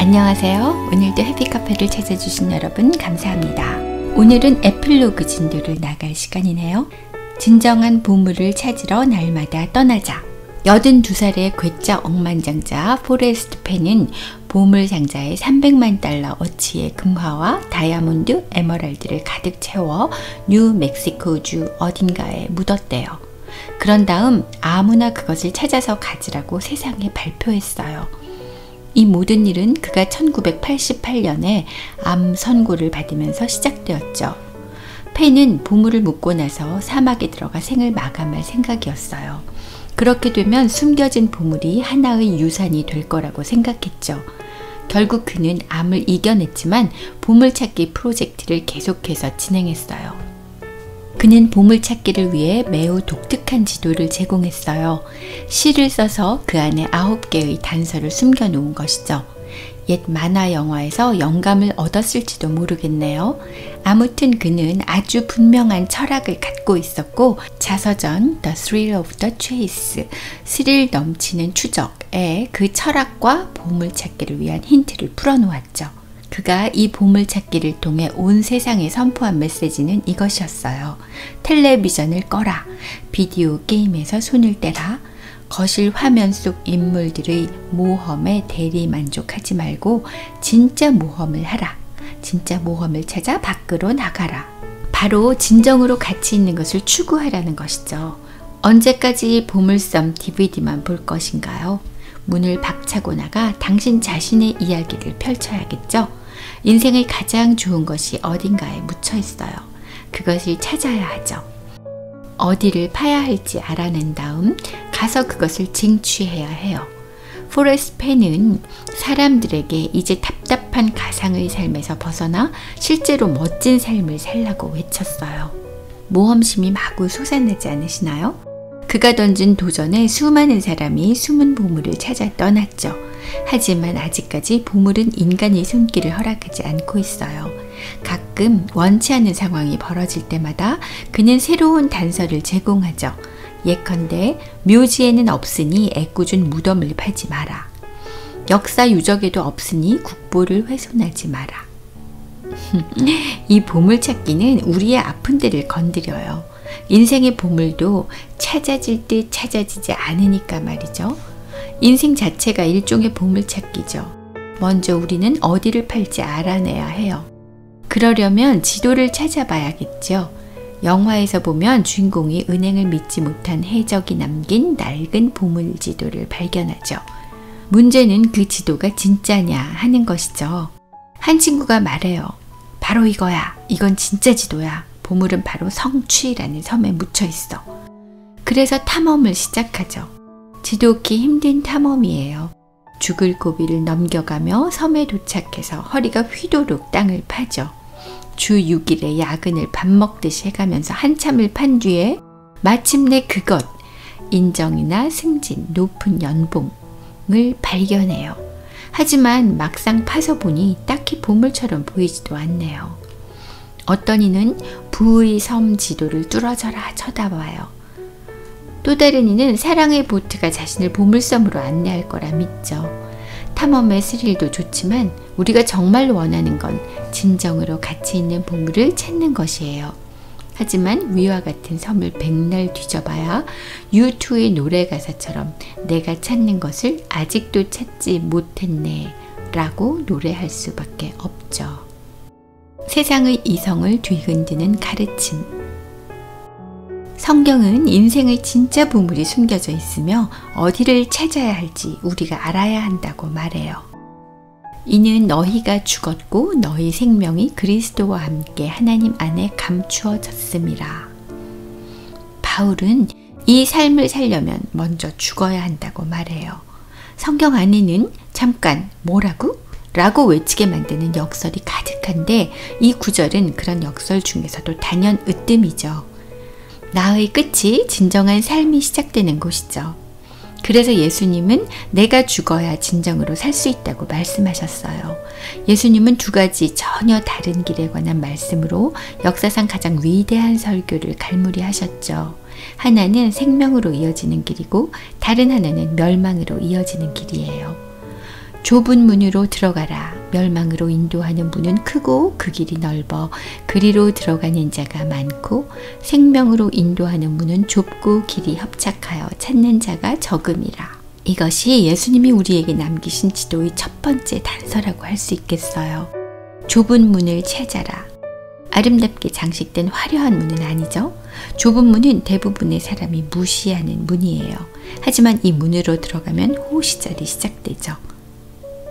안녕하세요. 오늘도 해피카페를 찾아주신 여러분 감사합니다. 오늘은 에필로그 진도를 나갈 시간이네요. 진정한 보물을 찾으러 날마다 떠나자. 82살의 괴짜 억만장자 포레스트 펜은 보물상자에 300만 달러 어치의 금화와 다이아몬드, 에메랄드를 가득 채워 뉴멕시코주 어딘가에 묻었대요. 그런 다음 아무나 그것을 찾아서 가지라고 세상에 발표했어요. 이 모든 일은 그가 1988년에 암 선고를 받으면서 시작되었죠. 펜은 보물을 묻고 나서 사막에 들어가 생을 마감할 생각이었어요. 그렇게 되면 숨겨진 보물이 하나의 유산이 될 거라고 생각했죠. 결국 그는 암을 이겨냈지만 보물찾기 프로젝트를 계속해서 진행했어요. 그는 보물찾기를 위해 매우 독특한 지도를 제공했어요. 실을 써서 그 안에 9개의 단서를 숨겨놓은 것이죠. 옛 만화 영화에서 영감을 얻었을지도 모르겠네요. 아무튼 그는 아주 분명한 철학을 갖고 있었고 자서전 The Thrill of the Chase, 스릴 넘치는 추적에 그 철학과 보물찾기를 위한 힌트를 풀어놓았죠. 그가 이 보물찾기를 통해 온 세상에 선포한 메시지는 이것이었어요. 텔레비전을 꺼라. 비디오 게임에서 손을 떼라. 거실 화면 속 인물들의 모험에 대리만족하지 말고 진짜 모험을 하라. 진짜 모험을 찾아 밖으로 나가라. 바로 진정으로 가치 있는 것을 추구하라는 것이죠. 언제까지 보물섬 DVD만 볼 것인가요? 문을 박차고 나가 당신 자신의 이야기를 펼쳐야겠죠. 인생의 가장 좋은 것이 어딘가에 묻혀 있어요. 그것을 찾아야 하죠. 어디를 파야 할지 알아낸 다음 가서 그것을 쟁취해야 해요. 포레스트 펜은 사람들에게 이제 답답한 가상의 삶에서 벗어나 실제로 멋진 삶을 살라고 외쳤어요. 모험심이 마구 솟아나지 않으시나요? 그가 던진 도전에 수많은 사람이 숨은 보물을 찾아 떠났죠. 하지만 아직까지 보물은 인간의 손길을 허락하지 않고 있어요. 가끔 원치 않는 상황이 벌어질 때마다 그는 새로운 단서를 제공하죠. 예컨대 묘지에는 없으니 애꿎은 무덤을 파지 마라. 역사 유적에도 없으니 국보를 훼손하지 마라. 이 보물찾기는 우리의 아픈 데를 건드려요. 인생의 보물도 찾아질 듯 찾아지지 않으니까 말이죠. 인생 자체가 일종의 보물찾기죠. 먼저 우리는 어디를 팔지 알아내야 해요. 그러려면 지도를 찾아봐야겠죠. 영화에서 보면 주인공이 은행을 믿지 못한 해적이 남긴 낡은 보물 지도를 발견하죠. 문제는 그 지도가 진짜냐 하는 것이죠. 한 친구가 말해요. 바로 이거야. 이건 진짜 지도야. 보물은 바로 성취라는 섬에 묻혀 있어. 그래서 탐험을 시작하죠. 지독히 힘든 탐험이에요. 죽을 고비를 넘겨가며 섬에 도착해서 허리가 휘도록 땅을 파죠. 주 6일의 야근을 밥 먹듯이 해가면서 한참을 판 뒤에 마침내 그것, 인정이나 승진, 높은 연봉을 발견해요. 하지만 막상 파서 보니 딱히 보물처럼 보이지도 않네요. 어떤 이는 부의 섬 지도를 뚫어져라 쳐다봐요. 또 다른 이는 사랑의 보트가 자신을 보물섬으로 안내할 거라 믿죠. 탐험의 스릴도 좋지만 우리가 정말 원하는 건 진정으로 가치 있는 보물을 찾는 것이에요. 하지만 위와 같은 섬을 백날 뒤져봐야 U2의 노래 가사처럼 내가 찾는 것을 아직도 찾지 못했네 라고 노래할 수밖에 없죠. 세상의 이성을 뒤흔드는 가르침. 성경은 인생의 진짜 보물이 숨겨져 있으며 어디를 찾아야 할지 우리가 알아야 한다고 말해요. 이는 너희가 죽었고 너희 생명이 그리스도와 함께 하나님 안에 감추어졌음이라. 바울은 이 삶을 살려면 먼저 죽어야 한다고 말해요. 성경 안에는 잠깐 뭐라고? 라고 외치게 만드는 역설이 가득한데 이 구절은 그런 역설 중에서도 단연 으뜸이죠. 나의 끝이 진정한 삶이 시작되는 곳이죠. 그래서 예수님은 내가 죽어야 진정으로 살 수 있다고 말씀하셨어요. 예수님은 두 가지 전혀 다른 길에 관한 말씀으로 역사상 가장 위대한 설교를 갈무리하셨죠. 하나는 생명으로 이어지는 길이고 다른 하나는 멸망으로 이어지는 길이에요. 좁은 문으로 들어가라. 멸망으로 인도하는 문은 크고 그 길이 넓어 그리로 들어가는 자가 많고 생명으로 인도하는 문은 좁고 길이 협착하여 찾는 자가 적음이라. 이것이 예수님이 우리에게 남기신 지도의 첫 번째 단서라고 할 수 있겠어요. 좁은 문을 찾아라. 아름답게 장식된 화려한 문은 아니죠. 좁은 문은 대부분의 사람이 무시하는 문이에요. 하지만 이 문으로 들어가면 호시절이 시작되죠.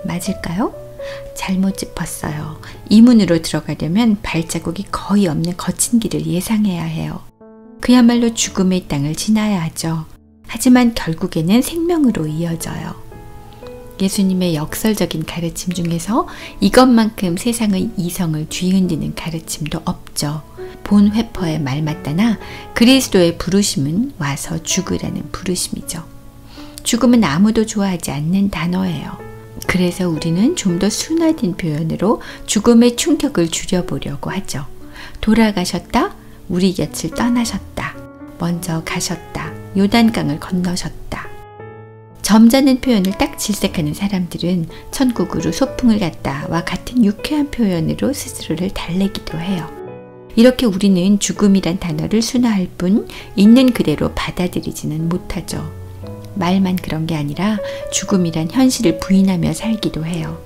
맞을까요? 잘못 짚었어요. 이 문으로 들어가려면 발자국이 거의 없는 거친 길을 예상해야 해요. 그야말로 죽음의 땅을 지나야 하죠. 하지만 결국에는 생명으로 이어져요. 예수님의 역설적인 가르침 중에서 이것만큼 세상의 이성을 뒤흔드는 가르침도 없죠. 본 회퍼의 말 맞다나 그리스도의 부르심은 와서 죽으라는 부르심이죠. 죽음은 아무도 좋아하지 않는 단어예요. 그래서 우리는 좀 더 순화된 표현으로 죽음의 충격을 줄여보려고 하죠. 돌아가셨다, 우리 곁을 떠나셨다, 먼저 가셨다, 요단강을 건너셨다. 점잖은 표현을 딱 질색하는 사람들은 천국으로 소풍을 갔다와 같은 유쾌한 표현으로 스스로를 달래기도 해요. 이렇게 우리는 죽음이란 단어를 순화할 뿐 있는 그대로 받아들이지는 못하죠. 말만 그런 게 아니라 죽음이란 현실을 부인하며 살기도 해요.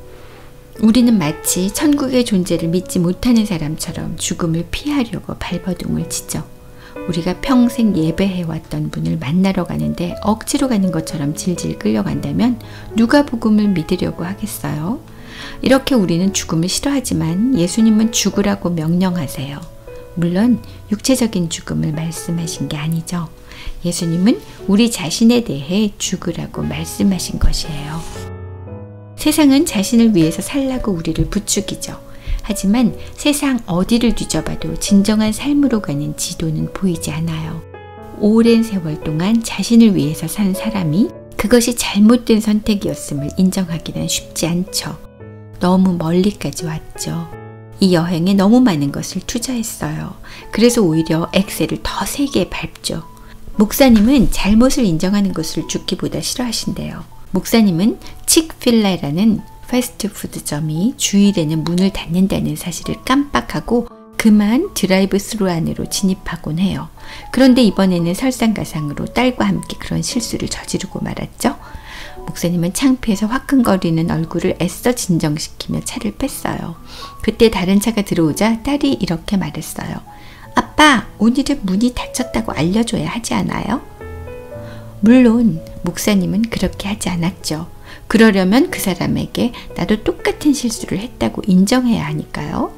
우리는 마치 천국의 존재를 믿지 못하는 사람처럼 죽음을 피하려고 발버둥을 치죠. 우리가 평생 예배해왔던 분을 만나러 가는데 억지로 가는 것처럼 질질 끌려간다면 누가 복음을 믿으려고 하겠어요? 이렇게 우리는 죽음을 싫어하지만 예수님은 죽으라고 명령하세요. 물론 육체적인 죽음을 말씀하신 게 아니죠. 예수님은 우리 자신에 대해 죽으라고 말씀하신 것이에요. 세상은 자신을 위해서 살라고 우리를 부추기죠. 하지만 세상 어디를 뒤져봐도 진정한 삶으로 가는 지도는 보이지 않아요. 오랜 세월 동안 자신을 위해서 산 사람이 그것이 잘못된 선택이었음을 인정하기는 쉽지 않죠. 너무 멀리까지 왔죠. 이 여행에 너무 많은 것을 투자했어요. 그래서 오히려 엑셀을 더 세게 밟죠. 목사님은 잘못을 인정하는 것을 죽기보다 싫어하신대요. 목사님은 칙필레라는 패스트푸드점이 주일에는 문을 닫는다는 사실을 깜빡하고 그만 드라이브 스루 안으로 진입하곤 해요. 그런데 이번에는 설상가상으로 딸과 함께 그런 실수를 저지르고 말았죠. 목사님은 창피해서 화끈거리는 얼굴을 애써 진정시키며 차를 뺐어요. 그때 다른 차가 들어오자 딸이 이렇게 말했어요. 아빠, 오늘은 문이 닫혔다고 알려줘야 하지 않아요? 물론 목사님은 그렇게 하지 않았죠. 그러려면 그 사람에게 나도 똑같은 실수를 했다고 인정해야 하니까요.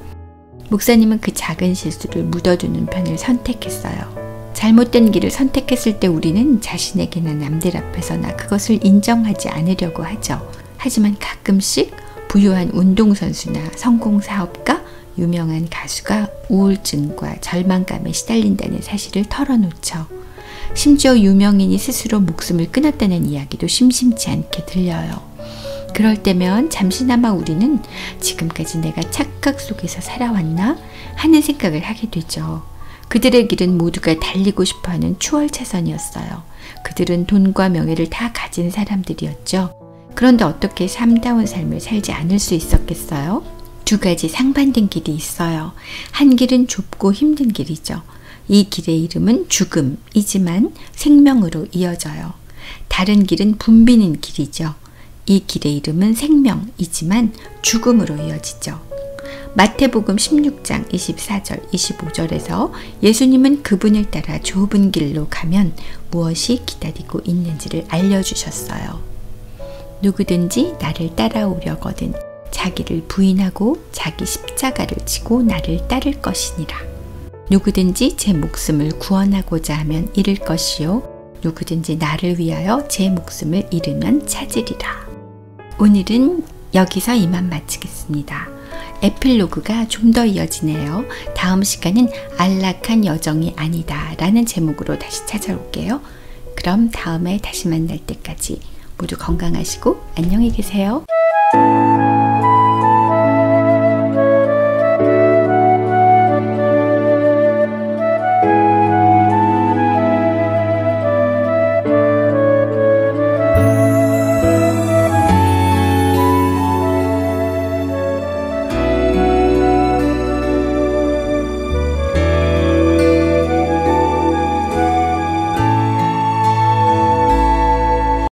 목사님은 그 작은 실수를 묻어두는 편을 선택했어요. 잘못된 길을 선택했을 때 우리는 자신에게나 남들 앞에서나 그것을 인정하지 않으려고 하죠. 하지만 가끔씩 부유한 운동선수나 성공사업가, 유명한 가수가 우울증과 절망감에 시달린다는 사실을 털어놓죠. 심지어 유명인이 스스로 목숨을 끊었다는 이야기도 심심치 않게 들려요. 그럴 때면 잠시나마 우리는 지금까지 내가 착각 속에서 살아왔나 하는 생각을 하게 되죠. 그들의 길은 모두가 달리고 싶어하는 추월차선이었어요. 그들은 돈과 명예를 다 가진 사람들이었죠. 그런데 어떻게 삶다운 삶을 살지 않을 수 있었겠어요? 두 가지 상반된 길이 있어요. 한 길은 좁고 힘든 길이죠. 이 길의 이름은 죽음이지만 생명으로 이어져요. 다른 길은 붐비는 길이죠. 이 길의 이름은 생명이지만 죽음으로 이어지죠. 마태복음 16장 24절 25절에서 예수님은 그분을 따라 좁은 길로 가면 무엇이 기다리고 있는지를 알려주셨어요. 누구든지 나를 따라오려거든 자기를 부인하고 자기 십자가를 지고 나를 따를 것이니라. 누구든지 제 목숨을 구원하고자 하면 잃을 것이요 누구든지 나를 위하여 제 목숨을 잃으면 찾으리라. 오늘은 여기서 이만 마치겠습니다. 에필로그가 좀 더 이어지네요. 다음 시간은 안락한 여정이 아니다 라는 제목으로 다시 찾아올게요. 그럼 다음에 다시 만날 때까지 모두 건강하시고 안녕히 계세요.